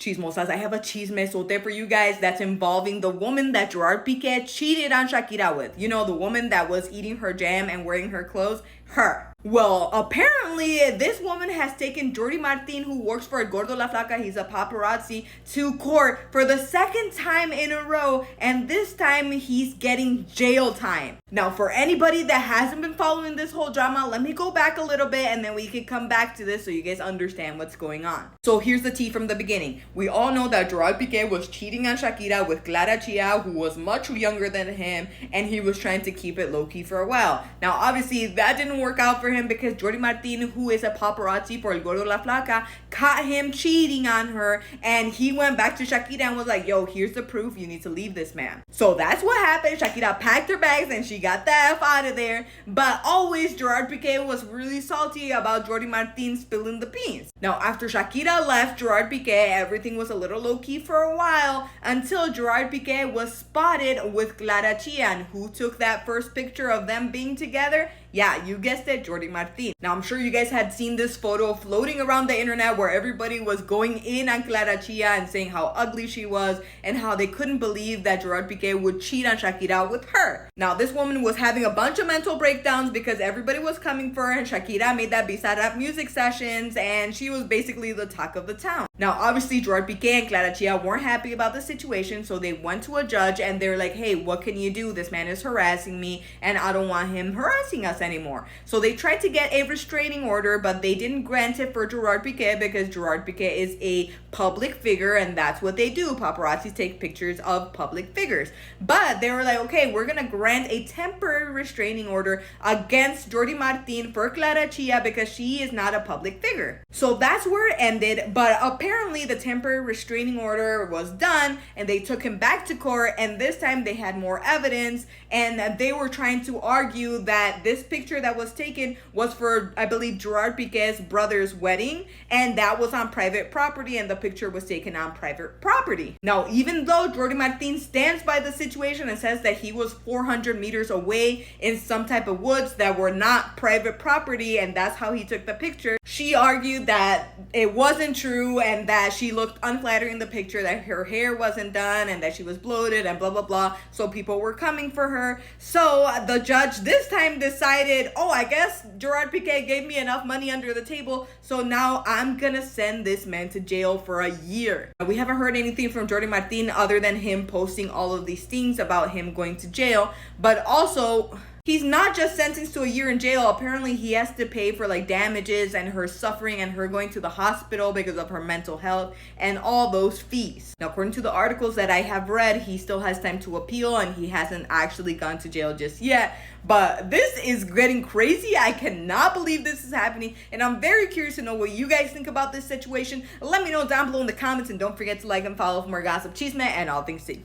Chismosas, I have a chismesote for you guys that's involving the woman that Gerard Pique cheated on Shakira with. You know, the woman that was eating her jam and wearing her clothes? Her. Well, apparently, this woman has taken Jordi Martin, who works for Gordo La Flaca, he's a paparazzi, to court for the second time in a row, and this time he's getting jail time. Now, for anybody that hasn't been following this whole drama, let me go back a little bit and then we can come back to this so you guys understand what's going on. So here's the tea from the beginning. We all know that Gerard Pique was cheating on Shakira with Clara Chia, who was much younger than him, and he was trying to keep it low-key for a while. Now, obviously, that didn't work out for him because Jordi Martin, who is a paparazzi for El Gordo La Flaca, caught him cheating on her, and he went back to Shakira and was like, yo, here's the proof, you need to leave this man. So that's what happened. Shakira packed her bags and she got the F out of there. But always, Gerard Pique was really salty about Jordi Martin spilling the beans. Now, after Shakira left Gerard Pique, everything was a little low-key for a while until Gerard Pique was spotted with Clara Chia. And who took that first picture of them being together? Yeah, you guessed it, Jordi Martin. Now, I'm sure you guys had seen this photo floating around the internet where everybody was going in on Clara Chia and saying how ugly she was and how they couldn't believe that Gerard Pique would cheat on Shakira with her. Now, this woman was having a bunch of mental breakdowns because everybody was coming for her, and Shakira made that Bizarrap music sessions and she was basically the talk of the town. Now, obviously, Gerard Pique and Clara Chia weren't happy about the situation, so they went to a judge and they're like, hey, what can you do? This man is harassing me and I don't want him harassing us anymore. So they tried to get a restraining order, but they didn't grant it for Gerard Pique because Gerard Pique is a public figure and that's what they do. Paparazzi take pictures of public figures. But they were like, okay, we're gonna grant a temporary restraining order against Jordi Martin for Clara Chia because she is not a public figure. So that's where it ended, but apparently the temporary restraining order was done and they took him back to court, and this time they had more evidence and they were trying to argue that this picture that was taken was for, I believe, Gerard Pique's brother's wedding, and that was on private property and the picture was taken on private property. Now, even though Jordi Martin stands by the situation and says that he was 400 meters away in some type of woods that were not private property and that's how he took the picture, she argued that it wasn't true and that she looked unflattering in the picture, that her hair wasn't done and that she was bloated and blah blah blah, so people were coming for her. So the judge this time decided, oh, I guess Gerard Pique gave me enough money under the table, so now I'm gonna send this man to jail for a year. We haven't heard anything from Jordi Martin other than him posting all of these things about him going to jail, but also he's not just sentenced to a year in jail. Apparently he has to pay for like damages and her suffering and her going to the hospital because of her mental health and all those fees. Now, according to the articles that I have read, he still has time to appeal and he hasn't actually gone to jail just yet. But this is getting crazy. I cannot believe this is happening, and I'm very curious to know what you guys think about this situation. Let me know down below in the comments, and don't forget to like and follow for more gossip, chisme, and all things tea.